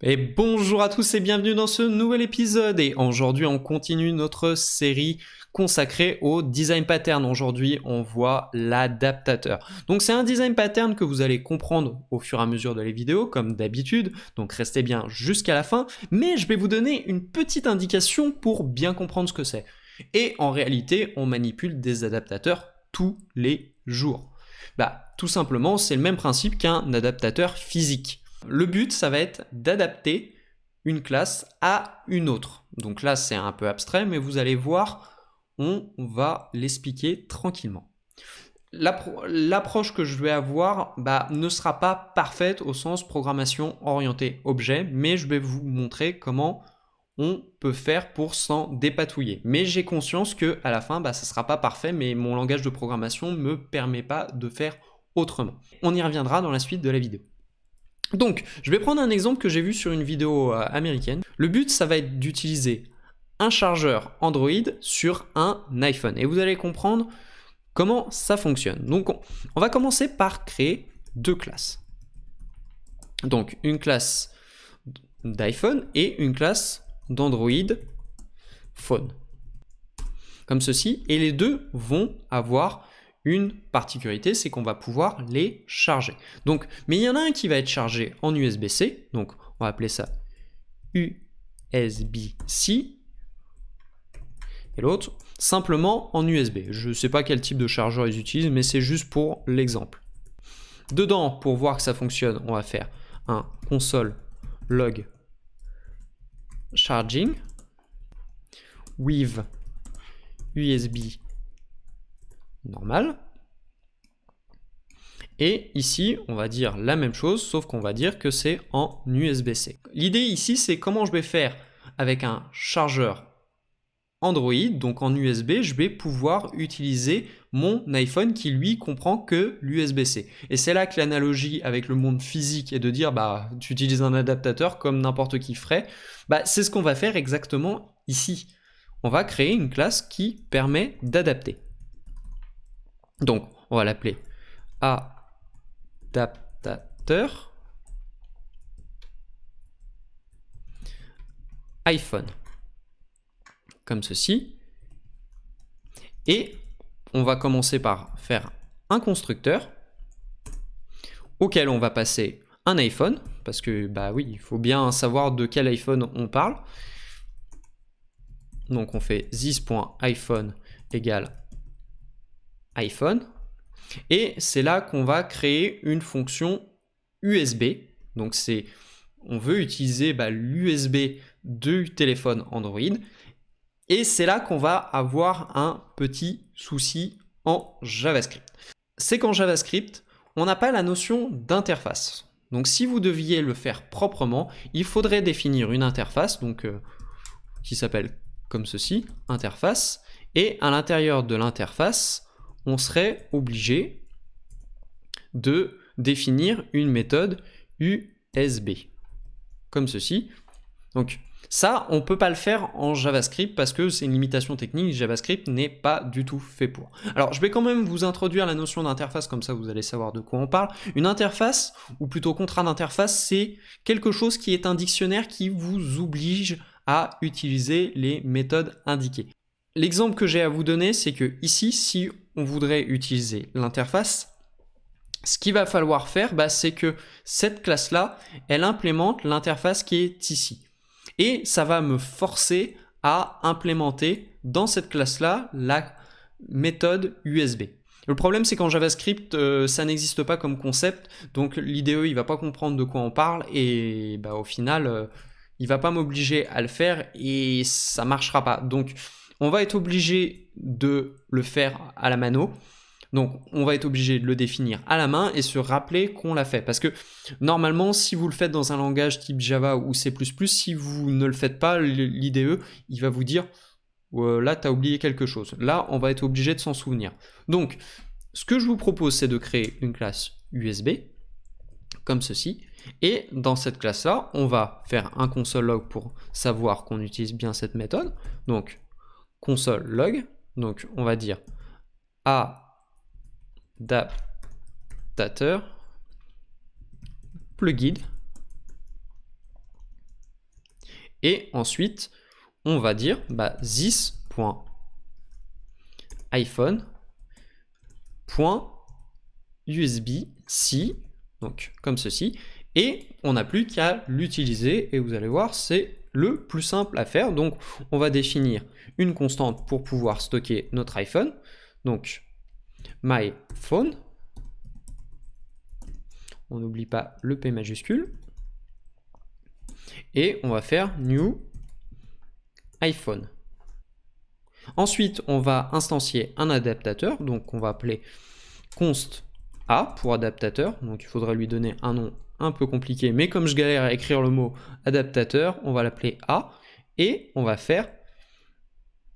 Et bonjour à tous et bienvenue dans ce nouvel épisode. Et aujourd'hui, on continue notre série consacrée au design pattern. Aujourd'hui, on voit l'adaptateur. Donc, c'est un design pattern que vous allez comprendre au fur et à mesure de les vidéos, comme d'habitude. Donc, restez bien jusqu'à la fin. Mais je vais vous donner une petite indication pour bien comprendre ce que c'est. Et en réalité, on manipule des adaptateurs tous les jours. Tout simplement, c'est le même principe qu'un adaptateur physique. Le but, ça va être d'adapter une classe à une autre. Donc là, c'est un peu abstrait, mais vous allez voir, on va l'expliquer tranquillement. L'approche que je vais avoir ne sera pas parfaite au sens programmation orientée objet, mais je vais vous montrer comment on peut faire pour s'en dépatouiller. Mais j'ai conscience que à la fin, ça ne sera pas parfait, mais mon langage de programmation ne me permet pas de faire autrement. On y reviendra dans la suite de la vidéo. Donc, je vais prendre un exemple que j'ai vu sur une vidéo américaine. Le but, ça va être d'utiliser un chargeur Android sur un iPhone. Et vous allez comprendre comment ça fonctionne. Donc, on va commencer par créer deux classes. Donc, une classe d'iPhone et une classe d'Android Phone. Comme ceci. Et les deux vont avoir une particularité, c'est qu'on va pouvoir les charger. Donc, mais il y en a un qui va être chargé en USB-C, donc on va appeler ça USB-C, et l'autre simplement en USB. Je ne sais pas quel type de chargeur ils utilisent, mais c'est juste pour l'exemple. Dedans, pour voir que ça fonctionne, on va faire un console log charging with USB normal. Et ici, on va dire la même chose, sauf qu'on va dire que c'est en USB-C. L'idée ici, c'est comment je vais faire avec un chargeur Android, donc en USB, je vais pouvoir utiliser mon iPhone qui lui comprend que l'USB-C. Et c'est là que l'analogie avec le monde physique est de dire tu utilises un adaptateur comme n'importe qui ferait. C'est ce qu'on va faire exactement ici. On va créer une classe qui permet d'adapter. Donc, on va l'appeler adaptateur iPhone. Comme ceci. Et on va commencer par faire un constructeur auquel on va passer un iPhone, parce que oui, il faut bien savoir de quel iPhone on parle. Donc on fait this.iPhone égale iPhone. Et c'est là qu'on va créer une fonction USB. Donc on veut utiliser l'USB du téléphone Android. Et c'est là qu'on va avoir un petit souci en JavaScript. C'est qu'en JavaScript, on n'a pas la notion d'interface. Donc si vous deviez le faire proprement, il faudrait définir une interface qui s'appelle comme ceci, interface. Et à l'intérieur de l'interface, on serait obligé de définir une méthode USB. Comme ceci. Donc ça, on ne peut pas le faire en JavaScript parce que c'est une limitation technique. JavaScript n'est pas du tout fait pour. Alors, je vais quand même vous introduire la notion d'interface, comme ça vous allez savoir de quoi on parle. Une interface, ou plutôt contrat d'interface, c'est quelque chose qui est un dictionnaire qui vous oblige à utiliser les méthodes indiquées. L'exemple que j'ai à vous donner, c'est que ici, si on voudrait utiliser l'interface, ce qu'il va falloir faire, c'est que cette classe-là, elle implémente l'interface qui est ici. Et ça va me forcer à implémenter dans cette classe-là la méthode USB. Le problème, c'est qu'en JavaScript, ça n'existe pas comme concept, donc l'IDE, il va pas comprendre de quoi on parle, et au final, il va pas m'obliger à le faire, et ça marchera pas. Donc, on va être obligé de le faire à la mano. Donc, on va être obligé de le définir à la main et se rappeler qu'on l'a fait. Parce que normalement, si vous le faites dans un langage type Java ou C++, si vous ne le faites pas, l'IDE, il va vous dire là, tu as oublié quelque chose. Là, on va être obligé de s'en souvenir. Donc, ce que je vous propose, c'est de créer une classe USB, comme ceci. Et dans cette classe-là, on va faire un console log pour savoir qu'on utilise bien cette méthode. Donc, console log. Donc, on va dire adaptateur plugin Et ensuite, on va dire this.iphone.usb-C, donc comme ceci. Et on n'a plus qu'à l'utiliser, et vous allez voir, c'est le plus simple à faire. Donc on va définir une constante pour pouvoir stocker notre iPhone. Donc myPhone, on n'oublie pas le P majuscule, et on va faire new iPhone. Ensuite, on va instancier un adaptateur, donc on va appeler const A pour adaptateur, donc il faudrait lui donner un nom un peu compliqué, mais comme je galère à écrire le mot adaptateur, on va l'appeler A, et on va faire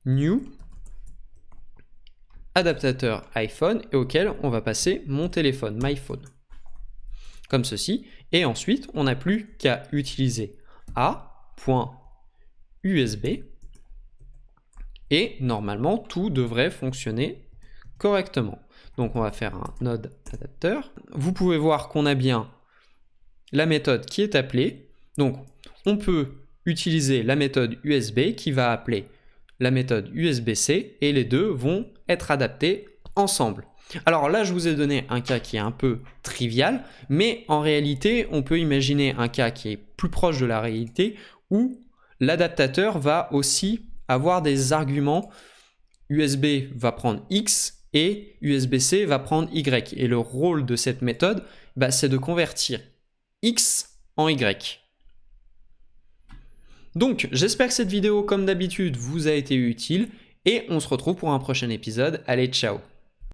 new adaptateur iPhone, et auquel on va passer mon téléphone, myPhone, comme ceci, et ensuite on n'a plus qu'à utiliser A.USB, et normalement tout devrait fonctionner correctement. Donc on va faire un node adapteur. Vous pouvez voir qu'on a bien la méthode qui est appelée. Donc on peut utiliser la méthode USB qui va appeler la méthode USB-C, et les deux vont être adaptés ensemble. Alors là, je vous ai donné un cas qui est un peu trivial, mais en réalité, on peut imaginer un cas qui est plus proche de la réalité où l'adaptateur va aussi avoir des arguments. USB va prendre X et USB-C va prendre Y. Et le rôle de cette méthode, c'est de convertir X en Y. Donc, j'espère que cette vidéo, comme d'habitude, vous a été utile et on se retrouve pour un prochain épisode. Allez, ciao!